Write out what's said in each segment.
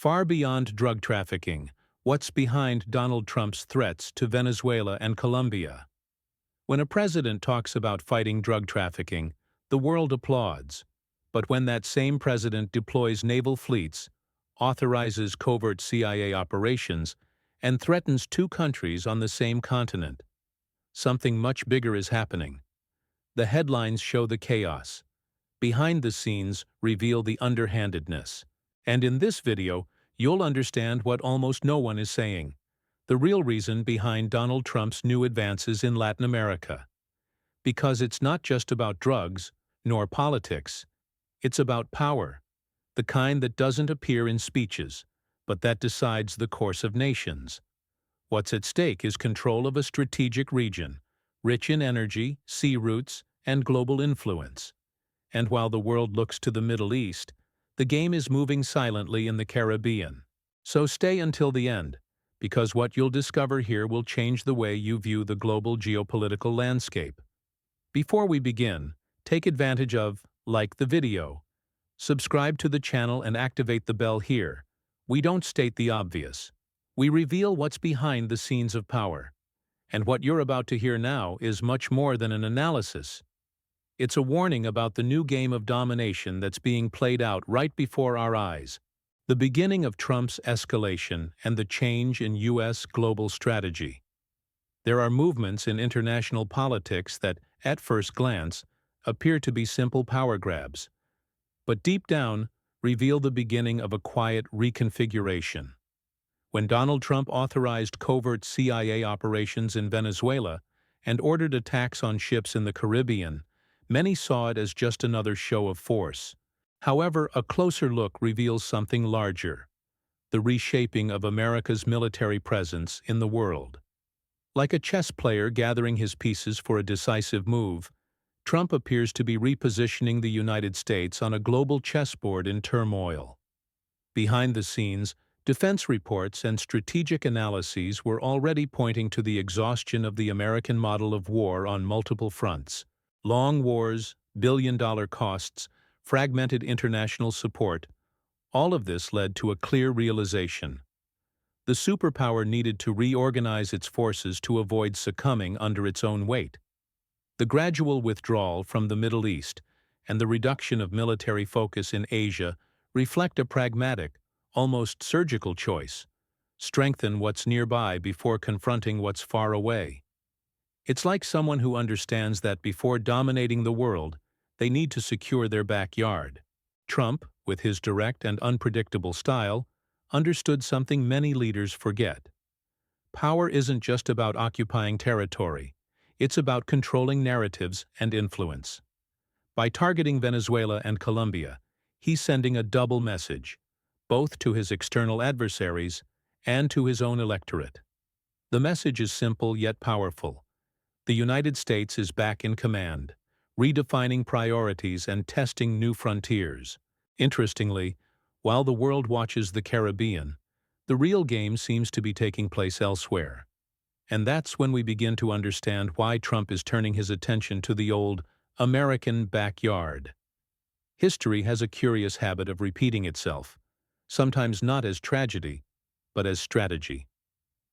Far beyond drug trafficking, what's behind Donald Trump's threats to Venezuela and Colombia? When a president talks about fighting drug trafficking, the world applauds. But when that same president deploys naval fleets, authorizes covert CIA operations, and threatens two countries on the same continent, something much bigger is happening. The headlines show the chaos. Behind the scenes reveal the underhandedness. And in this video, you'll understand what almost no one is saying: the real reason behind Donald Trump's new advances in Latin America. Because it's not just about drugs, nor politics. It's about power, the kind that doesn't appear in speeches, but that decides the course of nations. What's at stake is control of a strategic region, rich in energy, sea routes, and global influence. And while the world looks to the Middle East, the game is moving silently in the Caribbean. So stay until the end, because what you'll discover here will change the way you view the global geopolitical landscape. Before we begin, take advantage of, like the video, subscribe to the channel and activate the bell here. We don't state the obvious. We reveal what's behind the scenes of power. And what you're about to hear now is much more than an analysis. It's a warning about the new game of domination that's being played out right before our eyes. The beginning of Trump's escalation and the change in U.S. global strategy. There are movements in international politics that, at first glance, appear to be simple power grabs, but deep down reveal the beginning of a quiet reconfiguration. When Donald Trump authorized covert CIA operations in Venezuela and ordered attacks on ships in the Caribbean, many saw it as just another show of force. However, a closer look reveals something larger: the reshaping of America's military presence in the world. Like a chess player gathering his pieces for a decisive move, Trump appears to be repositioning the United States on a global chessboard in turmoil. Behind the scenes, defense reports and strategic analyses were already pointing to the exhaustion of the American model of war on multiple fronts. Long wars, billion-dollar costs, fragmented international support, all of this led to a clear realization. The superpower needed to reorganize its forces to avoid succumbing under its own weight. The gradual withdrawal from the Middle East and the reduction of military focus in Asia reflect a pragmatic, almost surgical choice: strengthen what's nearby before confronting what's far away. It's like someone who understands that before dominating the world, they need to secure their backyard. Trump, with his direct and unpredictable style, understood something many leaders forget. Power isn't just about occupying territory. It's about controlling narratives and influence. By targeting Venezuela and Colombia, he's sending a double message, both to his external adversaries and to his own electorate. The message is simple yet powerful. The United States is back in command, redefining priorities and testing new frontiers. Interestingly, while the world watches the Caribbean, the real game seems to be taking place elsewhere. And that's when we begin to understand why Trump is turning his attention to the old American backyard. History has a curious habit of repeating itself, sometimes not as tragedy, but as strategy.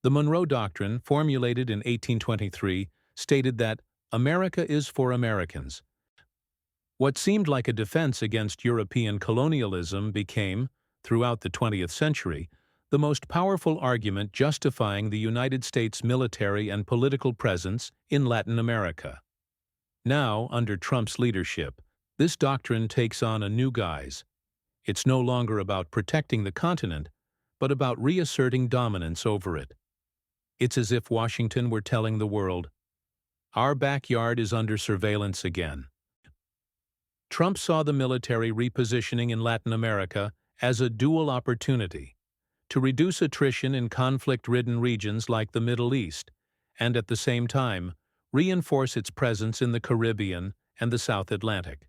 The Monroe Doctrine, formulated in 1823, stated that America is for Americans. What seemed like a defense against European colonialism became, throughout the 20th century, the most powerful argument justifying the United States military and political presence in Latin America. Now, under Trump's leadership, this doctrine takes on a new guise. It's no longer about protecting the continent, but about reasserting dominance over it. It's as if Washington were telling the world, "Our backyard is under surveillance again." Trump saw the military repositioning in Latin America as a dual opportunity: to reduce attrition in conflict-ridden regions like the Middle East, and at the same time, reinforce its presence in the Caribbean and the South Atlantic.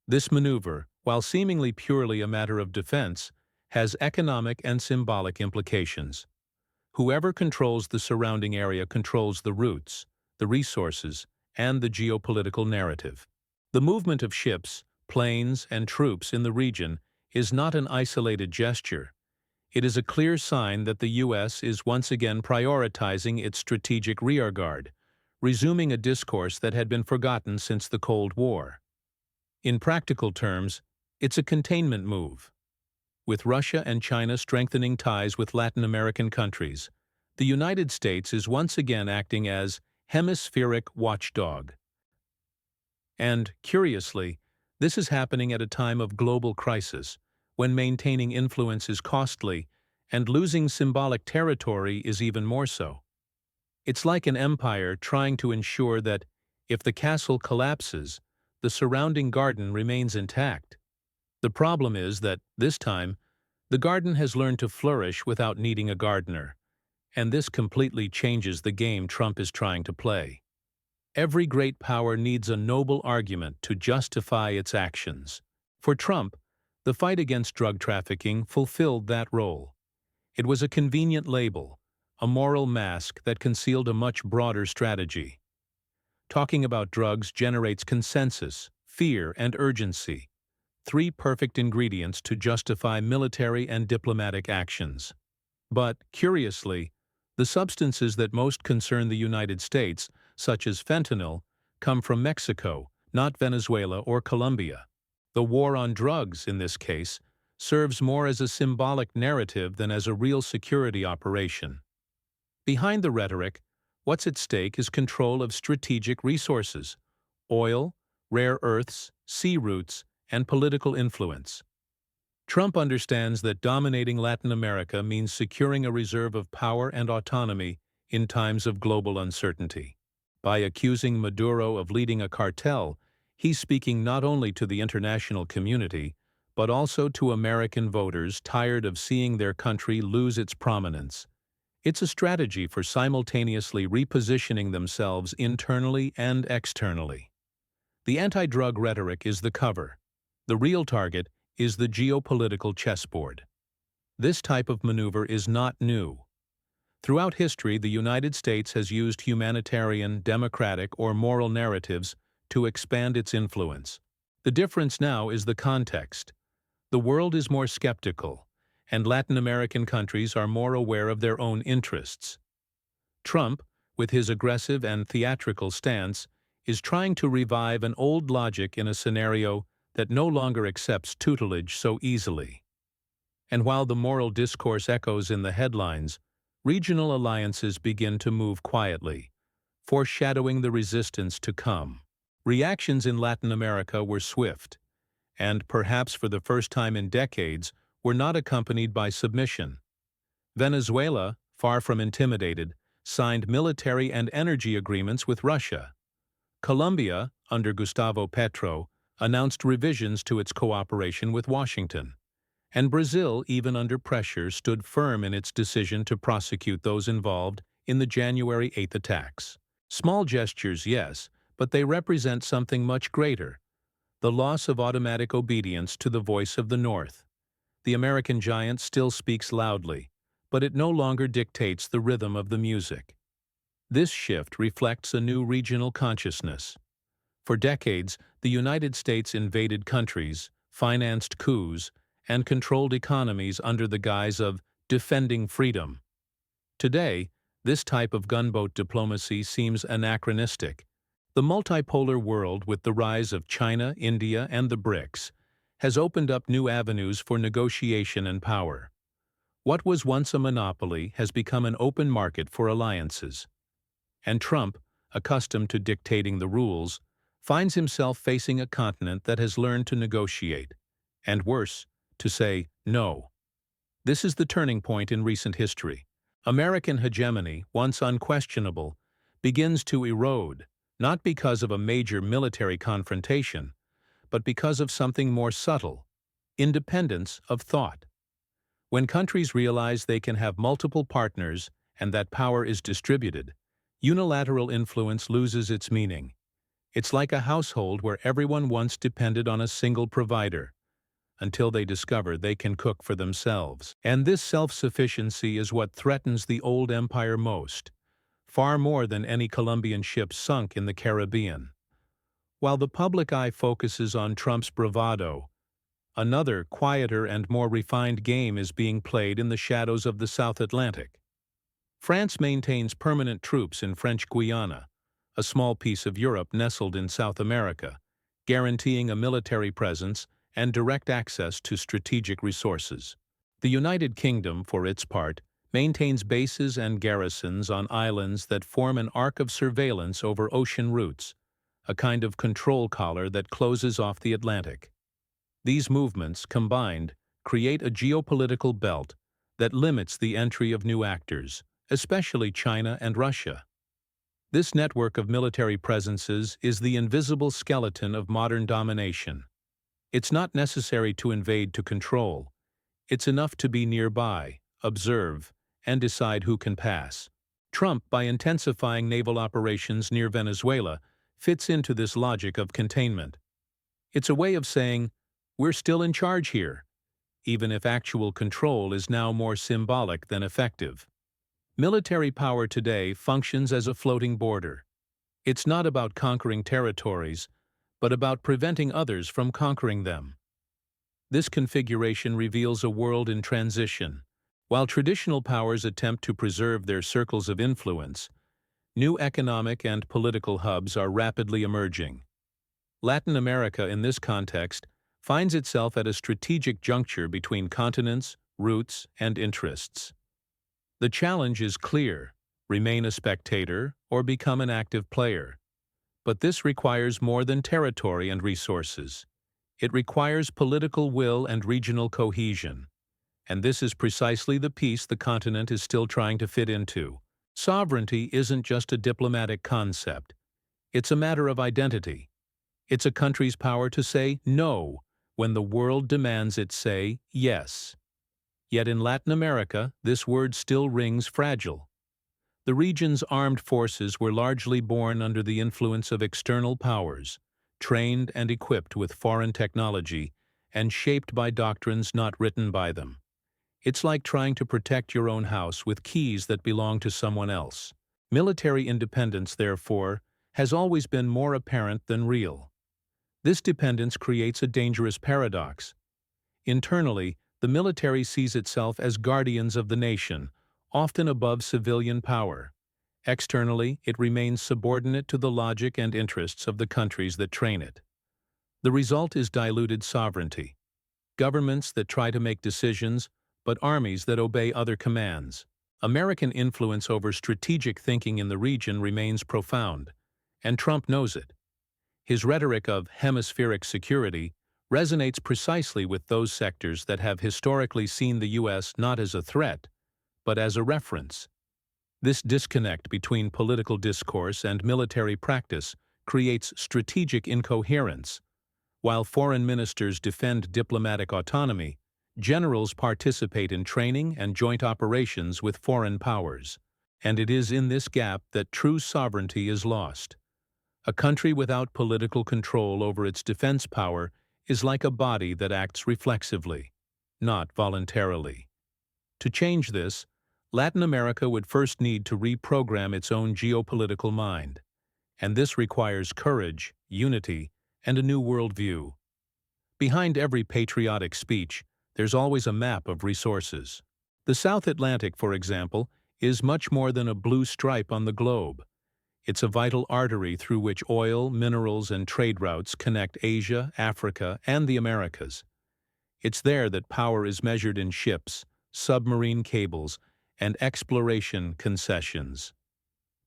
This maneuver, while seemingly purely a matter of defense, has economic and symbolic implications. Whoever controls the surrounding area controls the routes, the resources, and the geopolitical narrative. The movement of ships, planes, and troops in the region is not an isolated gesture. It is a clear sign that the U.S. is once again prioritizing its strategic rearguard, resuming a discourse that had been forgotten since the Cold War. In practical terms, it's a containment move. With Russia and China strengthening ties with Latin American countries, the United States is once again acting as hemispheric watchdog. And, curiously, this is happening at a time of global crisis, when maintaining influence is costly and losing symbolic territory is even more so. It's like an empire trying to ensure that, if the castle collapses, the surrounding garden remains intact. The problem is that, this time, the garden has learned to flourish without needing a gardener, and this completely changes the game Trump is trying to play. Every great power needs a noble argument to justify its actions. For Trump, the fight against drug trafficking fulfilled that role. It was a convenient label, a moral mask that concealed a much broader strategy. Talking about drugs generates consensus, fear, and urgency, three perfect ingredients to justify military and diplomatic actions. But, curiously, the substances that most concern the United States, such as fentanyl, come from Mexico, not Venezuela or Colombia. The war on drugs, in this case, serves more as a symbolic narrative than as a real security operation. Behind the rhetoric, what's at stake is control of strategic resources: oil, rare earths, sea routes, and political influence. Trump understands that dominating Latin America means securing a reserve of power and autonomy in times of global uncertainty. By accusing Maduro of leading a cartel, he's speaking not only to the international community, but also to American voters tired of seeing their country lose its prominence. It's a strategy for simultaneously repositioning themselves internally and externally. The anti-drug rhetoric is the cover. The real target is the geopolitical chessboard. This type of maneuver is not new. Throughout history, the United States has used humanitarian, democratic, or moral narratives to expand its influence. The difference now is the context. The world is more skeptical, and Latin American countries are more aware of their own interests. Trump, with his aggressive and theatrical stance, is trying to revive an old logic in a scenario that no longer accepts tutelage so easily. And while the moral discourse echoes in the headlines, regional alliances begin to move quietly, foreshadowing the resistance to come. Reactions in Latin America were swift, and, perhaps for the first time in decades, were not accompanied by submission. Venezuela, far from intimidated, signed military and energy agreements with Russia. Colombia, under Gustavo Petro, announced revisions to its cooperation with Washington. And Brazil, even under pressure, stood firm in its decision to prosecute those involved in the January 8th attacks. Small gestures, yes, but they represent something much greater: the loss of automatic obedience to the voice of the North. The American giant still speaks loudly, but it no longer dictates the rhythm of the music. This shift reflects a new regional consciousness. For decades, the United States invaded countries, financed coups, and controlled economies under the guise of defending freedom. Today, this type of gunboat diplomacy seems anachronistic. The multipolar world, with the rise of China, India, and the BRICS, has opened up new avenues for negotiation and power. What was once a monopoly has become an open market for alliances. And Trump, accustomed to dictating the rules, finds himself facing a continent that has learned to negotiate, and worse, to say no. This is the turning point in recent history. American hegemony, once unquestionable, begins to erode, not because of a major military confrontation, but because of something more subtle: independence of thought. When countries realize they can have multiple partners and that power is distributed, unilateral influence loses its meaning. It's like a household where everyone once depended on a single provider, until they discover they can cook for themselves. And this self-sufficiency is what threatens the old empire most, far more than any Colombian ship sunk in the Caribbean. While the public eye focuses on Trump's bravado, Another, quieter and more refined game is being played in the shadows of the South Atlantic. France maintains permanent troops in French Guiana, a small piece of Europe nestled in South America, guaranteeing a military presence and direct access to strategic resources. The United Kingdom, for its part, maintains bases and garrisons on islands that form an arc of surveillance over ocean routes, a kind of control collar that closes off the Atlantic. These movements, combined, create a geopolitical belt that limits the entry of new actors, especially China and Russia. This network of military presences is the invisible skeleton of modern domination. It's not necessary to invade to control. It's enough to be nearby, observe, and decide who can pass. Trump, by intensifying naval operations near Venezuela, fits into this logic of containment. It's a way of saying, we're still in charge here, even if actual control is now more symbolic than effective. Military power today functions as a floating border. It's not about conquering territories, but about preventing others from conquering them. This configuration reveals a world in transition. While traditional powers attempt to preserve their circles of influence, new economic and political hubs are rapidly emerging. Latin America, in this context, finds itself at a strategic juncture between continents, roots, and interests. The challenge is clear: remain a spectator or become an active player. But this requires more than territory and resources. It requires political will and regional cohesion. And this is precisely the piece the continent is still trying to fit into. Sovereignty isn't just a diplomatic concept. It's a matter of identity. It's a country's power to say no when the world demands it say yes. Yet in Latin America, this word still rings fragile. The region's armed forces were largely born under the influence of external powers, trained and equipped with foreign technology, and shaped by doctrines not written by them. It's like trying to protect your own house with keys that belong to someone else. Military independence, therefore, has always been more apparent than real. This dependence creates a dangerous paradox. Internally, the military sees itself as guardians of the nation, often above civilian power. Externally, it remains subordinate to the logic and interests of the countries that train it. The result is diluted sovereignty. Governments that try to make decisions, but armies that obey other commands. American influence over strategic thinking in the region remains profound, and Trump knows it. His rhetoric of hemispheric security resonates precisely with those sectors that have historically seen the U.S. not as a threat, but as a reference. This disconnect between political discourse and military practice creates strategic incoherence. While foreign ministers defend diplomatic autonomy, generals participate in training and joint operations with foreign powers. And it is in this gap that true sovereignty is lost. A country without political control over its defense power is like a body that acts reflexively, not voluntarily. To change this, Latin America would first need to reprogram its own geopolitical mind, and this requires courage, unity, and a new worldview. Behind every patriotic speech, there's always a map of resources. The South Atlantic, for example, is much more than a blue stripe on the globe. It's a vital artery through which oil, minerals, and trade routes connect Asia, Africa, and the Americas. It's there that power is measured in ships, submarine cables, and exploration concessions.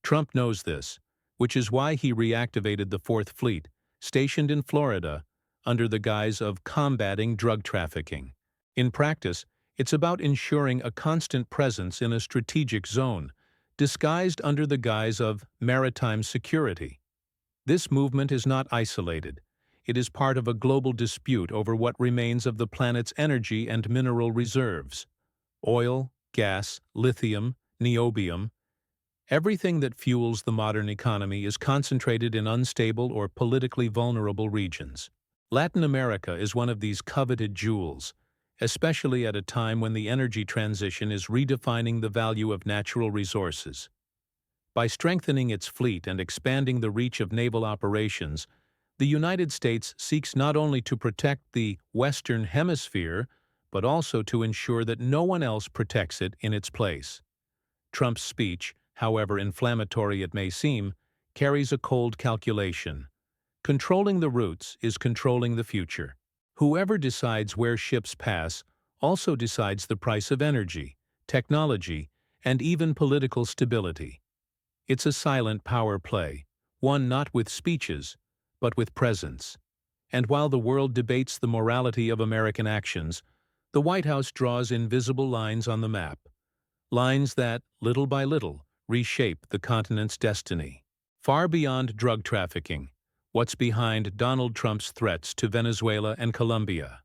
Trump knows this, which is why he reactivated the Fourth Fleet, stationed in Florida, under the guise of combating drug trafficking. In practice, it's about ensuring a constant presence in a strategic zone, disguised under the guise of maritime security. This movement is not isolated. It is part of a global dispute over what remains of the planet's energy and mineral reserves. Oil, gas, lithium, niobium. Everything that fuels the modern economy is concentrated in unstable or politically vulnerable regions. Latin America is one of these coveted jewels, especially at a time when the energy transition is redefining the value of natural resources. By strengthening its fleet and expanding the reach of naval operations, The United States seeks not only to protect the Western Hemisphere, but also to ensure that no one else protects it in its place. Trump's speech, however inflammatory it may seem, carries a cold calculation. Controlling the routes is controlling the future. Whoever decides where ships pass also decides the price of energy, technology, and even political stability. It's a silent power play, one not with speeches, but with presence. And while the world debates the morality of American actions, the White House draws invisible lines on the map. Lines that, little by little, reshape the continent's destiny. Far beyond drug trafficking, what's behind Donald Trump's threats to Venezuela and Colombia?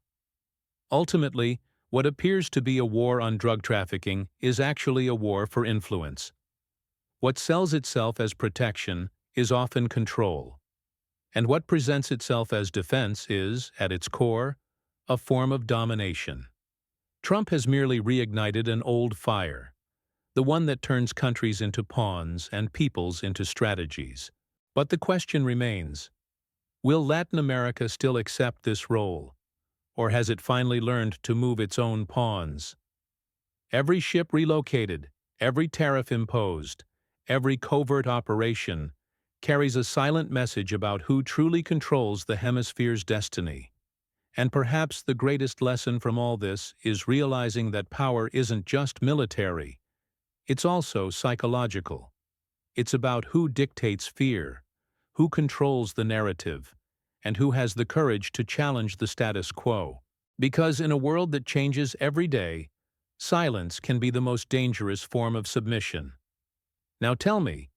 Ultimately, what appears to be a war on drug trafficking is actually a war for influence. What sells itself as protection is often control. And what presents itself as defense is, at its core, a form of domination. Trump has merely reignited an old fire, the one that turns countries into pawns and peoples into strategies. But the question remains, will Latin America still accept this role, or has it finally learned to move its own pawns? Every ship relocated, every tariff imposed, every covert operation carries a silent message about who truly controls the hemisphere's destiny. And perhaps the greatest lesson from all this is realizing that power isn't just military, it's also psychological. It's about who dictates fear, who controls the narrative, and who has the courage to challenge the status quo. Because in a world that changes every day, silence can be the most dangerous form of submission. Now tell me,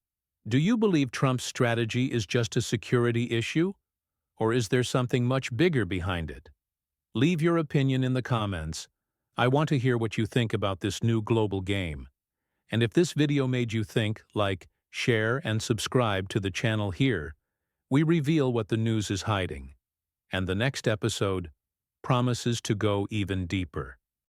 do you believe Trump's strategy is just a security issue, or is there something much bigger behind it? Leave your opinion in the comments. I want to hear what you think about this new global game. And if this video made you think, like, share, and subscribe to the channel here, we reveal what the news is hiding. And the next episode promises to go even deeper.